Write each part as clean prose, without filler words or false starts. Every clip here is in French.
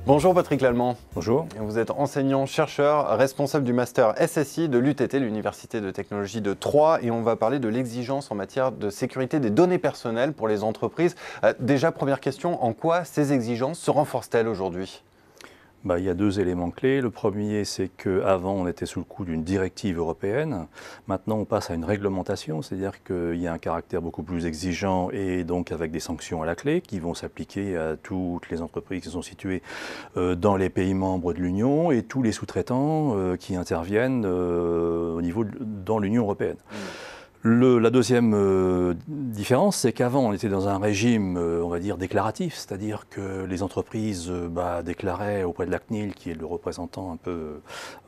Bonjour Patrick Lallemand. Bonjour. Vous êtes enseignant-chercheur, responsable du master SSI de l'UTT, l'Université de technologie de Troyes, et on va parler de l'exigence en matière de sécurité des données personnelles pour les entreprises. Déjà, première question, en quoi ces exigences se renforcent-elles aujourd'hui ? Il y a deux éléments clés. Le premier, c'est qu'avant, on était sous le coup d'une directive européenne. Maintenant, on passe à une réglementation, c'est-à-dire qu'il y a un caractère beaucoup plus exigeant et donc avec des sanctions à la clé qui vont s'appliquer à toutes les entreprises qui sont situées dans les pays membres de l'Union et tous les sous-traitants qui interviennent dans l'Union européenne. La deuxième différence, c'est qu'avant, on était dans un régime, on va dire, déclaratif, c'est-à-dire que les entreprises déclaraient auprès de la CNIL, qui est le représentant un peu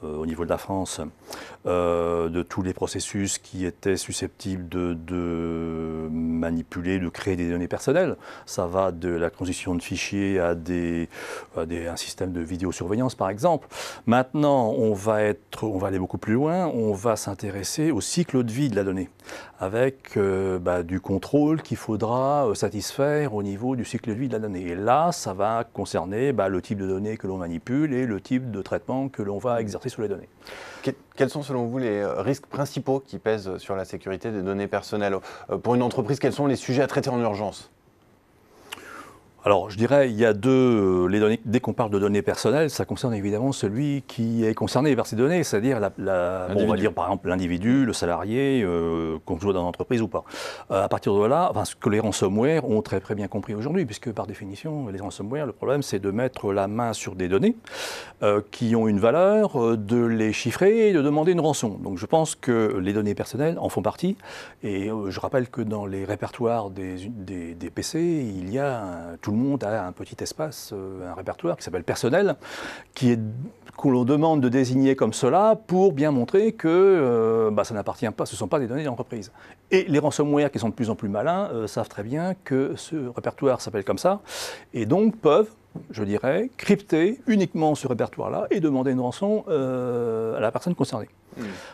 au niveau de la France, de tous les processus qui étaient susceptibles de manipuler, de créer des données personnelles. Ça va de la transition de fichiers à un système de vidéosurveillance, par exemple. Maintenant, on va aller beaucoup plus loin, on va s'intéresser au cycle de vie de la donnée, avec du contrôle qu'il faudra satisfaire au niveau du cycle de vie de la donnée. Et là, ça va concerner le type de données que l'on manipule et le type de traitement que l'on va exercer sur les données. Quels sont selon vous les risques principaux qui pèsent sur la sécurité des données personnelles ? Pour une entreprise, quels sont les sujets à traiter en urgence ? Alors, je dirais, il y a dès qu'on parle de données personnelles, ça concerne évidemment celui qui est concerné par ces données, c'est-à-dire on va dire par exemple l'individu, le salarié, qu'on soit dans l'entreprise ou pas. À partir de là, ce que les ransomware ont très bien compris aujourd'hui, puisque par définition, les ransomware, le problème c'est de mettre la main sur des données qui ont une valeur, de les chiffrer et de demander une rançon. Donc je pense que les données personnelles en font partie, et je rappelle que dans les répertoires des PC, il y a tout le monde a un petit espace, un répertoire qui s'appelle personnel, qu'on l'on demande de désigner comme cela pour bien montrer que ça n'appartient pas, ce ne sont pas des données d'entreprise. Et les ransomware qui sont de plus en plus malins savent très bien que ce répertoire s'appelle comme ça, et donc peuvent, je dirais, crypter uniquement ce répertoire-là et demander une rançon à la personne concernée.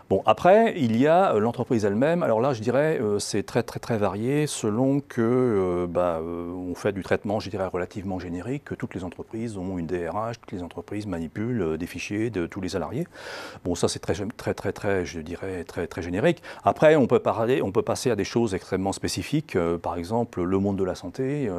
Bon, après, il y a l'entreprise elle-même. Alors là, je dirais, c'est très varié selon que on fait du traitement, je dirais, relativement générique, que toutes les entreprises ont une DRH, toutes les entreprises manipulent des fichiers de tous les salariés. Bon, ça, c'est je dirais, très générique. Après, on peut passer à des choses extrêmement spécifiques. Par exemple, le monde de la santé,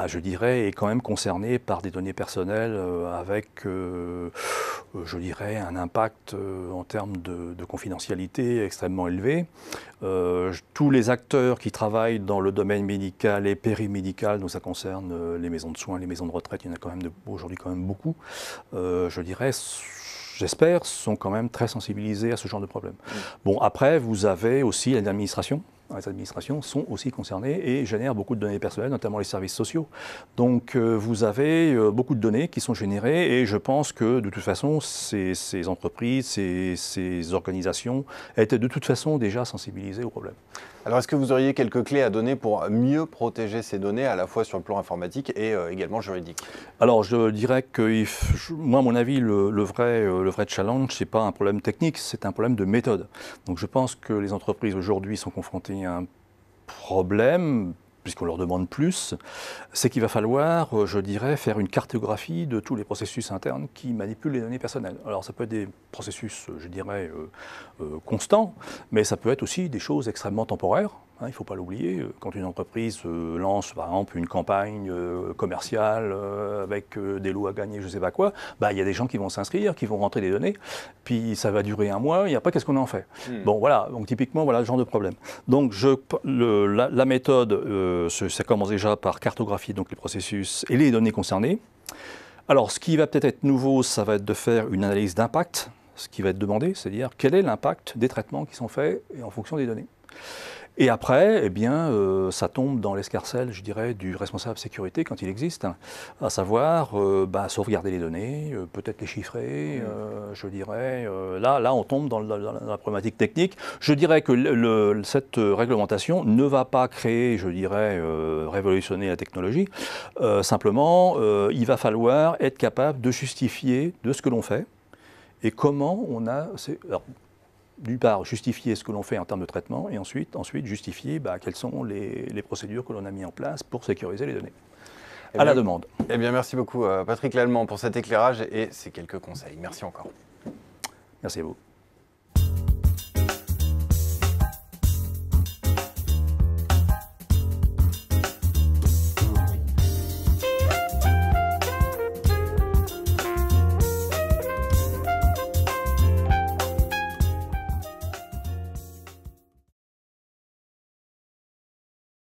je dirais, est quand même concerné par des données personnelles avec, je dirais, un impact en termes de confidentialité extrêmement élevé. Tous les acteurs qui travaillent dans le domaine médical et périmédical, donc ça concerne les maisons de soins, les maisons de retraite, il y en a aujourd'hui quand même beaucoup, je dirais, j'espère, sont quand même très sensibilisés à ce genre de problème. Bon, après, vous avez aussi l'administration. Les administrations sont aussi concernées et génèrent beaucoup de données personnelles, notamment les services sociaux. Donc vous avez beaucoup de données qui sont générées et je pense que de toute façon, ces entreprises, ces organisations étaient de toute façon déjà sensibilisées au problème. Alors est-ce que vous auriez quelques clés à donner pour mieux protéger ces données, à la fois sur le plan informatique et également juridique ? Alors je dirais que, moi à mon avis, le vrai challenge, ce n'est pas un problème technique, c'est un problème de méthode. Donc je pense que les entreprises aujourd'hui sont confrontées à un problème, puisqu'on leur demande plus, c'est qu'il va falloir, je dirais, faire une cartographie de tous les processus internes qui manipulent les données personnelles. Alors ça peut être des processus, je dirais, constants, mais ça peut être aussi des choses extrêmement temporaires. Il ne faut pas l'oublier, quand une entreprise lance par exemple une campagne commerciale avec des lots à gagner, je ne sais pas quoi, il y a des gens qui vont s'inscrire, qui vont rentrer des données, puis ça va durer un mois, et après qu'est-ce qu'on en fait ? Bon voilà, donc typiquement voilà le genre de problème. Donc la méthode, ça commence déjà par cartographier donc les processus et les données concernées. Alors ce qui va peut-être être nouveau, ça va être de faire une analyse d'impact, ce qui va être demandé, c'est-à-dire quel est l'impact des traitements qui sont faits en fonction des données. Et après, ça tombe dans l'escarcelle, je dirais, du responsable sécurité quand il existe, à savoir sauvegarder les données, peut-être les chiffrer, je dirais. Là, on tombe dans la problématique technique. Je dirais que cette réglementation ne va pas créer, je dirais, révolutionner la technologie. Simplement, il va falloir être capable de justifier de ce que l'on fait et comment on a... d'une part, justifier ce que l'on fait en termes de traitement, et ensuite justifier quelles sont les procédures que l'on a mises en place pour sécuriser les données. à la demande. Eh bien, merci beaucoup Patrick Lallemand pour cet éclairage et ces quelques conseils. Merci encore. Merci à vous.